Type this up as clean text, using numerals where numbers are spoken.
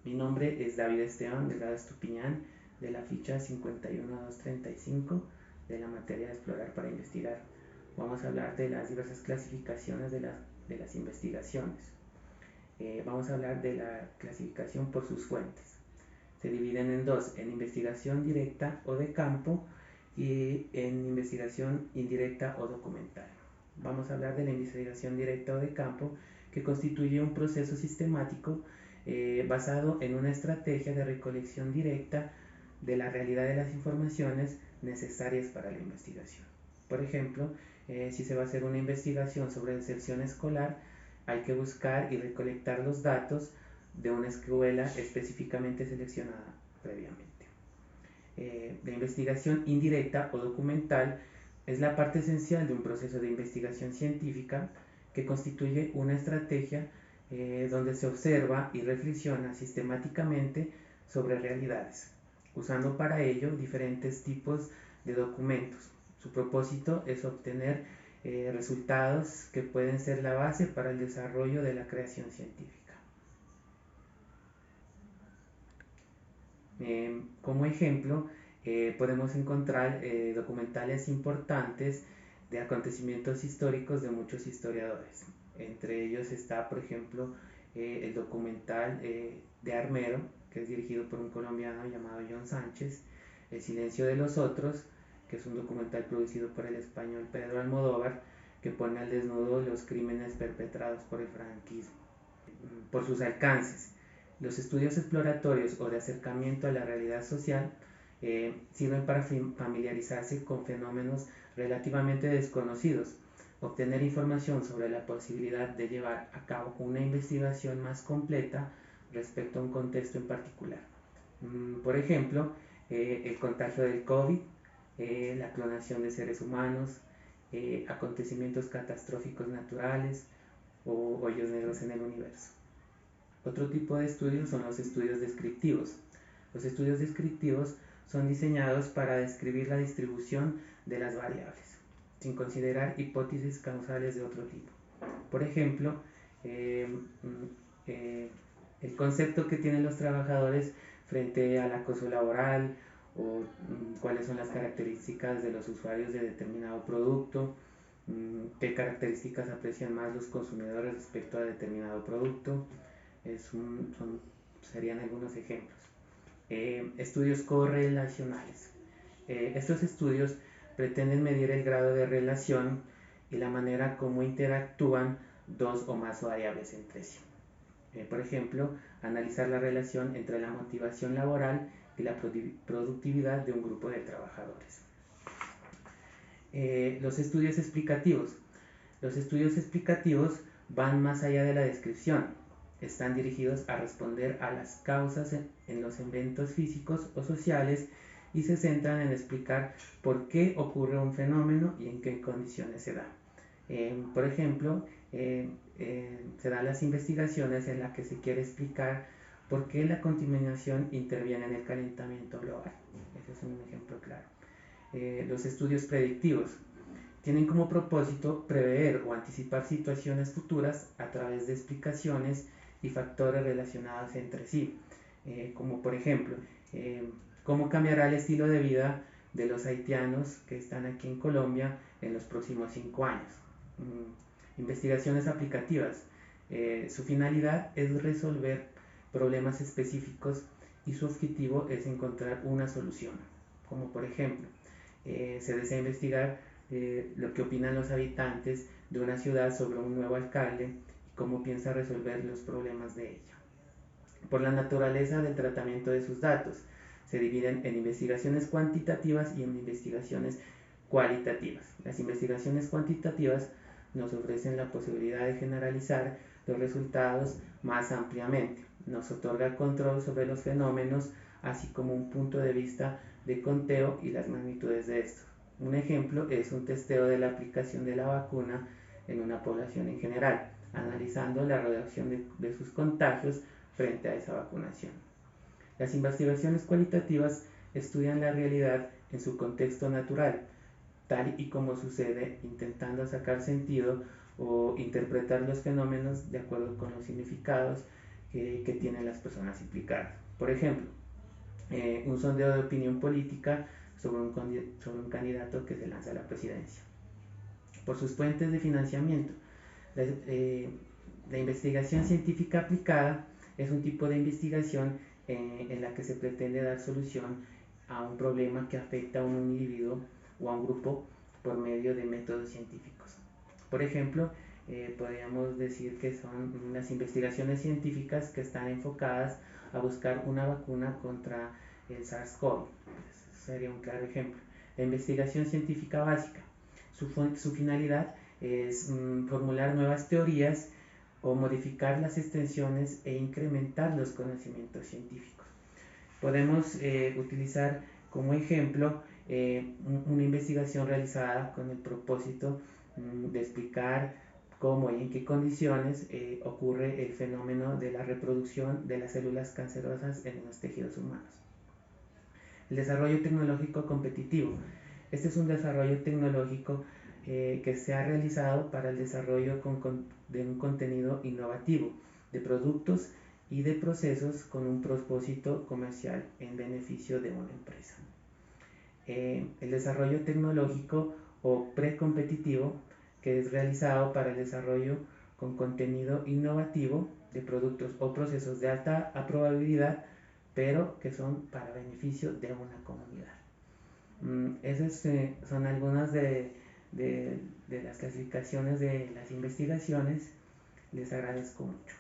Mi nombre es David Esteban Delgado Estupiñán, de la ficha 51235 de la materia de explorar para investigar. Vamos a hablar de las diversas clasificaciones de las investigaciones. Vamos a hablar de la clasificación por sus fuentes. Se dividen en dos, en investigación directa o de campo y en investigación indirecta o documental. Vamos a hablar de la investigación directa o de campo, que constituye un proceso sistemático basado en una estrategia de recolección directa de la realidad de las informaciones necesarias para la investigación. Por ejemplo, si se va a hacer una investigación sobre deserción escolar, hay que buscar y recolectar los datos de una escuela específicamente seleccionada previamente. La investigación indirecta o documental es la parte esencial de un proceso de investigación científica que constituye una estrategia donde se observa y reflexiona sistemáticamente sobre realidades, usando para ello diferentes tipos de documentos. Su propósito es obtener resultados que pueden ser la base para el desarrollo de la creación científica. Como ejemplo, podemos encontrar documentales importantes de acontecimientos históricos de muchos historiadores. Entre ellos está, por ejemplo, el documental de Armero, que es dirigido por un colombiano llamado John Sánchez, El silencio de los otros, que es un documental producido por el español Pedro Almodóvar, que pone al desnudo los crímenes perpetrados por el franquismo. Por sus alcances, los estudios exploratorios o de acercamiento a la realidad social sirven para familiarizarse con fenómenos relativamente desconocidos, obtener información sobre la posibilidad de llevar a cabo una investigación más completa respecto a un contexto en particular. Por ejemplo, el contagio del COVID, la clonación de seres humanos, acontecimientos catastróficos naturales o hoyos negros en el universo. Otro tipo de estudios son los estudios descriptivos. Los estudios descriptivos son diseñados para describir la distribución de las variables, sin considerar hipótesis causales de otro tipo. Por ejemplo, el concepto que tienen los trabajadores frente al acoso laboral o cuáles son las características de los usuarios de determinado producto, qué características aprecian más los consumidores respecto a determinado producto, serían algunos ejemplos. Estudios correlacionales. Estos estudios pretenden medir el grado de relación y la manera como interactúan dos o más variables entre sí. Por ejemplo, analizar la relación entre la motivación laboral y la productividad de un grupo de trabajadores. Los estudios explicativos. Los estudios explicativos van más allá de la descripción. Están dirigidos a responder a las causas en los eventos físicos o sociales y se centran en explicar por qué ocurre un fenómeno y en qué condiciones se da. Por ejemplo, se dan las investigaciones en las que se quiere explicar por qué la contaminación interviene en el calentamiento global. Ese es un ejemplo claro. Los estudios predictivos tienen como propósito prever o anticipar situaciones futuras a través de explicaciones y factores relacionados entre sí, como por ejemplo, cómo cambiará el estilo de vida de los haitianos que están aquí en Colombia en los próximos 5 años. Investigaciones aplicativas. Su finalidad es resolver problemas específicos y su objetivo es encontrar una solución, como por ejemplo, se desea investigar lo que opinan los habitantes de una ciudad sobre un nuevo alcalde y cómo piensa resolver los problemas de ella. Por la naturaleza del tratamiento de sus datos, se dividen en investigaciones cuantitativas y en investigaciones cualitativas. Las investigaciones cuantitativas nos ofrecen la posibilidad de generalizar los resultados más ampliamente. Nos otorga control sobre los fenómenos, así como un punto de vista de conteo y las magnitudes de estos. Un ejemplo es un testeo de la aplicación de la vacuna en una población en general, analizando la reducción de sus contagios frente a esa vacunación. Las investigaciones cualitativas estudian la realidad en su contexto natural, tal y como sucede, intentando sacar sentido o interpretar los fenómenos de acuerdo con los significados que tienen las personas implicadas. Por ejemplo, un sondeo de opinión política sobre un candidato que se lanza a la presidencia. Por sus fuentes de financiamiento. La investigación científica aplicada es un tipo de investigación en la que se pretende dar solución a un problema que afecta a un individuo o a un grupo por medio de métodos científicos. Por ejemplo, podríamos decir que son las investigaciones científicas que están enfocadas a buscar una vacuna contra el SARS-CoV. Sería un claro ejemplo. La investigación científica básica. Su finalidad es formular nuevas teorías o modificar las extensiones e incrementar los conocimientos científicos. Podemos utilizar como ejemplo una investigación realizada con el propósito de explicar cómo y en qué condiciones ocurre el fenómeno de la reproducción de las células cancerosas en los tejidos humanos. El desarrollo tecnológico competitivo. Este es un desarrollo tecnológico que se ha realizado para el desarrollo de un contenido innovativo, de productos y de procesos con un propósito comercial en beneficio de una empresa. El desarrollo tecnológico o precompetitivo, que es realizado para el desarrollo con contenido innovativo de productos o procesos de alta probabilidad, pero que son para beneficio de una comunidad. Esas son algunas de las clasificaciones de las investigaciones. Les agradezco mucho.